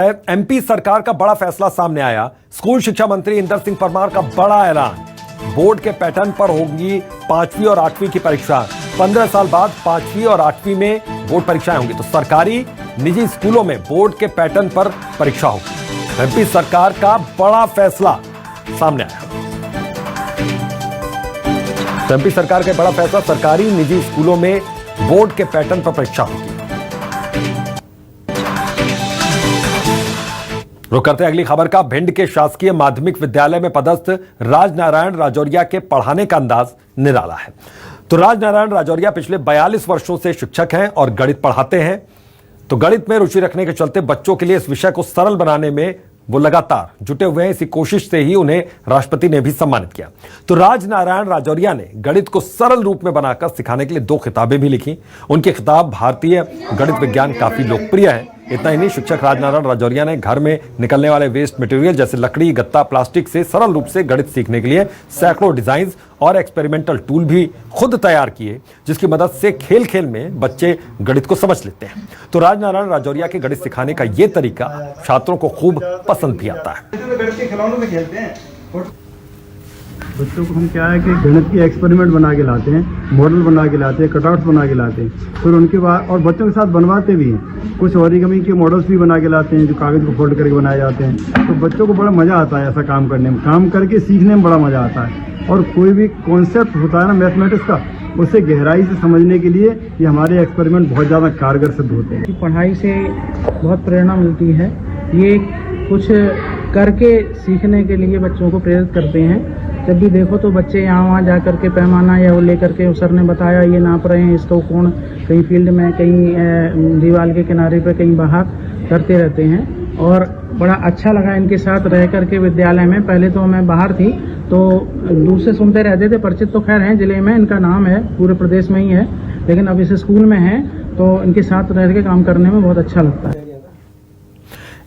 MP सरकार का बड़ा फैसला सामने आया। स्कूल शिक्षा मंत्री इंदर सिंह परमार का बड़ा ऐलान। बोर्ड के पैटर्न पर होगी 5वीं और 8वीं की परीक्षा। 15 साल बाद 5वीं और 8वीं में बोर्ड परीक्षाएं होंगी, तो सरकारी निजी स्कूलों में बोर्ड के पैटर्न पर परीक्षा होगी। एमपी सरकार का बड़ा फैसला सामने आया। एमपी सरकार का बड़ा फैसला, सरकारी निजी स्कूलों में बोर्ड के पैटर्न पर परीक्षा होगी। रुक करते हैं अगली खबर का। भिंड के शासकीय माध्यमिक विद्यालय में पदस्थ राजनारायण राजौरिया के पढ़ाने का अंदाज निराला है। तो राजनारायण राजौरिया पिछले 42 वर्षों से शिक्षक हैं और गणित पढ़ाते हैं। तो गणित में रुचि रखने के चलते बच्चों के लिए इस विषय को सरल बनाने में वो लगातार जुटे हुए हैं। इसी कोशिश से ही उन्हें राष्ट्रपति ने भी सम्मानित किया। तो राजनारायण राजौरिया ने गणित को सरल रूप में बनाकर सिखाने के लिए 2 किताबें भी लिखी। उनकी किताब भारतीय गणित विज्ञान काफी लोकप्रिय है। इतना ही नहीं, शिक्षक राजनारायण राजौरिया ने घर में निकलने वाले वेस्ट मटेरियल जैसे लकड़ी, गत्ता, प्लास्टिक से सरल रूप से गणित सीखने के लिए सैकड़ों डिजाइन और एक्सपेरिमेंटल टूल भी खुद तैयार किए, जिसकी मदद से खेल खेल में बच्चे गणित को समझ लेते हैं। तो राजनारायण राजौरिया के गणित सिखाने का यह तरीका छात्रों को खूब पसंद भी आता है। बच्चों को हम क्या है कि गणित की एक्सपेरिमेंट बना के लाते हैं, मॉडल बना के लाते हैं, कटआउट्स बना के लाते हैं, फिर उनके बाद और बच्चों के साथ बनवाते भी हैं। कुछ ओरिगामी के मॉडल्स भी बना के लाते हैं जो कागज़ को फोल्ड करके बनाए जाते हैं। तो बच्चों को बड़ा मज़ा आता है ऐसा काम करने में, काम करके सीखने में बड़ा मज़ा आता है। और कोई भी कॉन्सेप्ट होता है ना मैथमेटिक्स का, उसे गहराई से समझने के लिए ये हमारे एक्सपेरिमेंट बहुत ज़्यादा कारगर सिद्ध होते हैं। पढ़ाई से बहुत प्रेरणा मिलती है। ये कुछ करके सीखने के लिए बच्चों को प्रेरित करते हैं। जब भी देखो तो बच्चे यहाँ वहाँ जा करके पैमाना या वो लेकर के सर ने बताया ये नाप रहे हैं, इसको कोण कहीं फील्ड में, कहीं दीवार के किनारे पे, कहीं बाहर करते रहते हैं। और बड़ा अच्छा लगा इनके साथ रह करके विद्यालय में। पहले तो मैं बाहर थी तो दूर से सुनते रहते थे, परिचित तो खैर हैं जिले में, इनका नाम है, पूरे प्रदेश में ही है, लेकिन अब इस स्कूल में है तो इनके साथ रह के काम करने में बहुत अच्छा लगता है।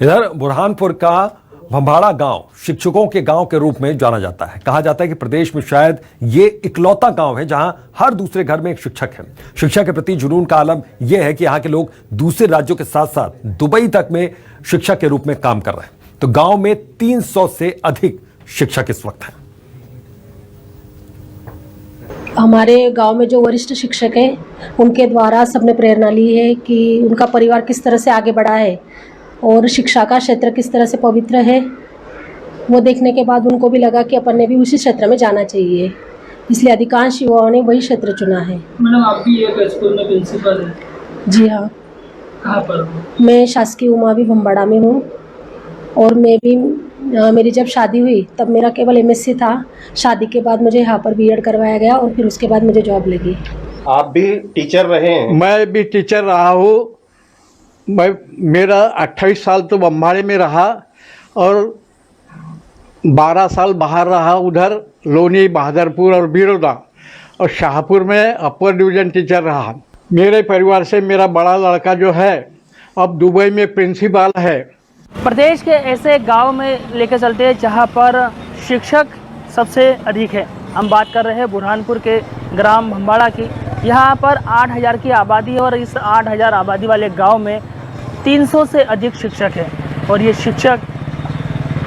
इधर बुरहानपुर का भंभाड़ा गांव शिक्षकों के गांव के रूप में जाना जाता है। कहा जाता है कि प्रदेश में शायद ये इकलौता गांव है जहां हर दूसरे घर में एक शिक्षक है। शिक्षा के प्रति जुनून का आलम यह है कि यहाँ के लोग दूसरे राज्यों के साथ साथ दुबई तक में शिक्षक के रूप में काम कर रहे हैं। तो गांव में 300 से अधिक शिक्षक इस वक्त हैं। हमारे गांव में जो वरिष्ठ शिक्षक हैं उनके द्वारा सबने प्रेरणा ली है कि उनका परिवार किस तरह से आगे बढ़ा है और शिक्षा का क्षेत्र किस तरह से पवित्र है। वो देखने के बाद उनको भी लगा कि अपन ने भी उसी क्षेत्र में जाना चाहिए, इसलिए अधिकांश युवाओं ने वही क्षेत्र चुना है। मैडम, आप भी एक स्कूल में प्रिंसिपल हैं? जी हाँ। कहाँ पर? मैं शासकीय उमावी भंबाड़ा में हूँ। और मैं भी मेरी जब शादी हुई तब मेरा केवल MSc था। शादी के बाद मुझे यहाँ पर BEd करवाया गया और फिर उसके बाद मुझे जॉब लगी। आप भी टीचर रहे हैं? मैं भी टीचर रहा हूँ। मेरा 28 साल तो बम्बाड़े में रहा और 12 साल बाहर रहा, उधर लोनी, बहादुरपुर और बिरोदा, और शाहपुर में अपर डिवीज़न टीचर रहा। मेरे परिवार से मेरा बड़ा लड़का जो है अब दुबई में प्रिंसिपल है। प्रदेश के ऐसे गांव में लेकर चलते हैं जहां पर शिक्षक सबसे अधिक है। हम बात कर रहे हैं बुरहानपुर के ग्राम भंबाड़ा की। यहाँ पर 8000 की आबादी है और इस 8000 आबादी वाले गांव में 300 से अधिक शिक्षक हैं। और ये शिक्षक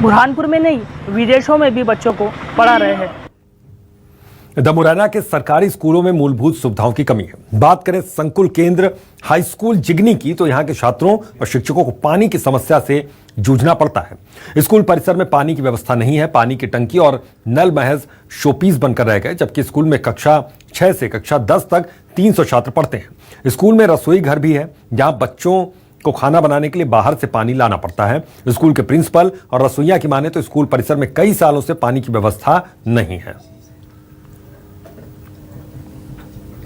बुरहानपुर में नहीं, विदेशों में भी बच्चों को पढ़ा रहे हैं। मुरैना के सरकारी स्कूलों में मूलभूत सुविधाओं की कमी है। बात करें संकुल केंद्र हाई स्कूल जिगनी की, तो यहाँ के छात्रों और शिक्षकों को पानी की समस्या से जूझना पड़ता है। स्कूल परिसर में पानी की व्यवस्था नहीं है। पानी की टंकी और नल महज शोपीस बनकर रह गए, जबकि स्कूल में कक्षा 6 से कक्षा 10 तक 300 छात्र पढ़ते हैं। स्कूल में रसोई घर भी है जहाँ बच्चों को खाना बनाने के लिए बाहर से पानी लाना पड़ता है। स्कूल के प्रिंसिपल और रसोइया की माने तो स्कूल परिसर में कई सालों से पानी की व्यवस्था नहीं है।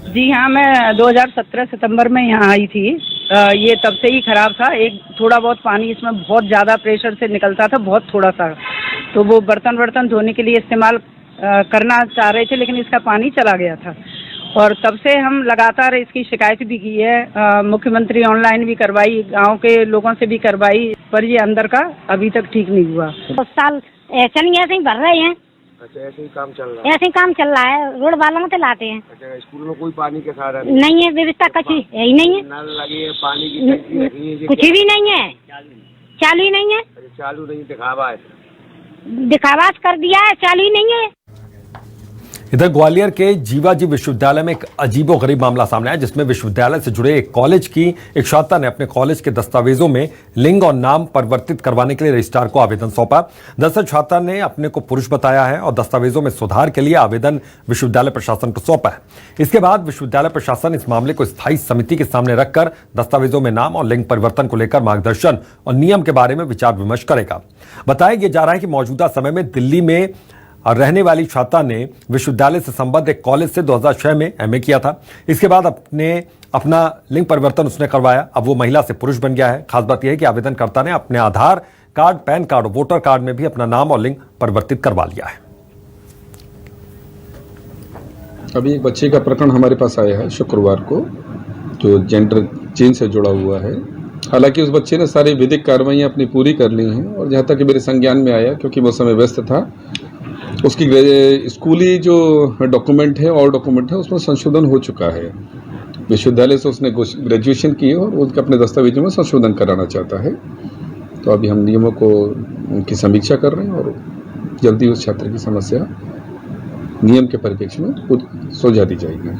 जी हाँ, मैं 2017 सितंबर में यहाँ आई थी। ये तब से ही खराब था। एक थोड़ा बहुत पानी इसमें बहुत ज़्यादा प्रेशर से निकलता था, बहुत थोड़ा सा। तो वो बर्तन धोने के लिए इस्तेमाल करना चाह रहे थे, लेकिन इसका पानी चला गया था। और तब से हम लगातार इसकी शिकायत भी की है। मुख्यमंत्री ऑनलाइन भी करवाई, गांव के लोगों से भी करवाई, पर ये अंदर का अभी तक ठीक नहीं हुआ। 2 साल ऐसे ही भर रहे हैं। अच्छा, ऐसे ही काम चल रहा है? ऐसे ही काम चल रहा है, रोड वालों में तो लाते हैं। अच्छा, स्कूल में कोई पानी के साधन नहीं है, व्यवस्था कुछ है ही नहीं है। नल लगी है, पानी की टंकी रखी है, कुछ भी नहीं है। चालू ही नहीं है। चालू नहीं दिखावा है। दिखावास कर दिया है, चालू ही नहीं है। इधर ग्वालियर के जीवाजी विश्वविद्यालय में एक अजीबोगरीब मामला सामने आया, जिसमें विश्वविद्यालय से जुड़े एक कॉलेज की एक छात्रा ने अपने कॉलेज के दस्तावेजों में लिंग और नाम परिवर्तित करवाने के लिए रजिस्ट्रार को आवेदन सौंपा। दरअसल छात्रा ने अपने को पुरुष बताया है और दस्तावेजों में सुधार के लिए आवेदन विश्वविद्यालय प्रशासन को सौंपा है। इसके बाद विश्वविद्यालय प्रशासन इस मामले को स्थायी समिति के सामने रखकर दस्तावेजों में नाम और लिंग परिवर्तन को लेकर मार्गदर्शन और नियम के बारे में विचार विमर्श करेगा। बताया जा रहा है कि मौजूदा समय में दिल्ली में रहने वाली छात्रा ने विश्वविद्यालय से संबद्ध एक कॉलेज से 2006 में एमए किया था। इसके बाद अपना लिंग परिवर्तन उसने करवाया। अब वो महिला से पुरुष बन गया है। खास बात यह है कि आवेदनकर्ता ने अपने आधार कार्ड, पैन कार्ड और वोटर कार्ड में भी अपना नाम और लिंग परिवर्तित करवा लिया है। अभी एक बच्चे का प्रकरण हमारे पास आया है शुक्रवार को, जो जेंडर चेंज से जुड़ा हुआ है। हालांकि उस बच्चे ने सारी विधिक कार्रवाइयां अपनी पूरी कर ली हैं और जहां तक कि मेरे संज्ञान में आया, क्योंकि वो समय व्यस्त था, उसकी स्कूली जो डॉक्यूमेंट है और डॉक्यूमेंट है उसमें संशोधन हो चुका है। विश्वविद्यालय से उसने ग्रेजुएशन की है और उसके अपने दस्तावेजों में संशोधन कराना चाहता है। तो अभी हम नियमों को उनकी समीक्षा कर रहे हैं और जल्दी उस छात्र की समस्या नियम के परिप्रेक्ष्य में सुलझा दी जाएगी।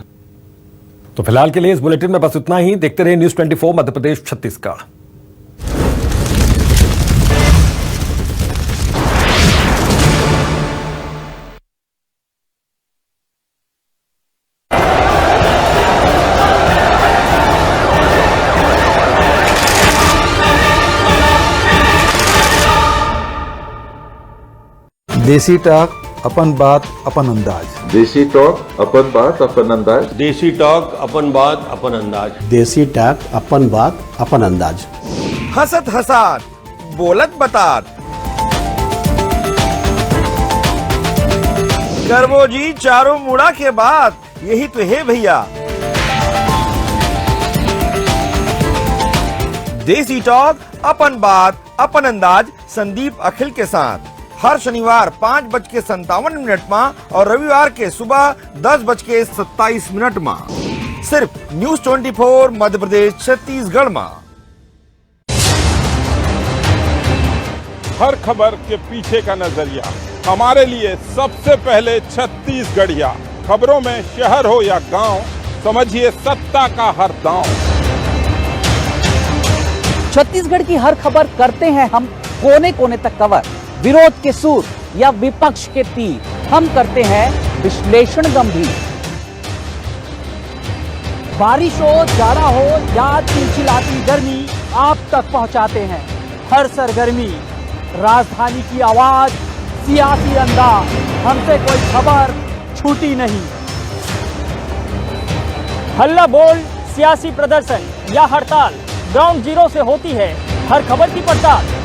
तो फिलहाल के लिए इस बुलेटिन में बस इतना ही। देखते रहिए न्यूज़ 24 मध्य प्रदेश छत्तीसगढ़। देसी टॉक अपन बात अपन अंदाज। देसी टॉक अपन बात अपन अंदाज। देसी टॉक अपन बात अपन अंदाज। देसी टॉक अपन बात अपन अंदाज। हसत हसात बोलत बतात करवो जी चारों मुड़ा के बाद, यही तो है भैया देसी टॉक अपन बात अपन अंदाज। संदीप अखिल के साथ हर शनिवार 5:57 में और रविवार के सुबह 10:27 में सिर्फ न्यूज़ 24 मध्य प्रदेश छत्तीसगढ़ में। हर खबर के पीछे का नजरिया हमारे लिए सबसे पहले छत्तीसगढ़िया। खबरों में शहर हो या गांव, समझिए सत्ता का हर दांव। छत्तीसगढ़ की हर खबर करते हैं हम कोने कोने तक कवर। विरोध के सूर या विपक्ष के तीर, हम करते हैं विश्लेषण गंभीर। बारिश हो, जाड़ा हो या चिलचिलाती गर्मी, आप तक पहुंचाते हैं हर सरगर्मी। राजधानी की आवाज, सियासी अंदाज, हमसे कोई खबर छूटी नहीं। हल्ला बोल, सियासी प्रदर्शन या हड़ताल, ग्राउंड जीरो से होती है हर खबर की पड़ताल।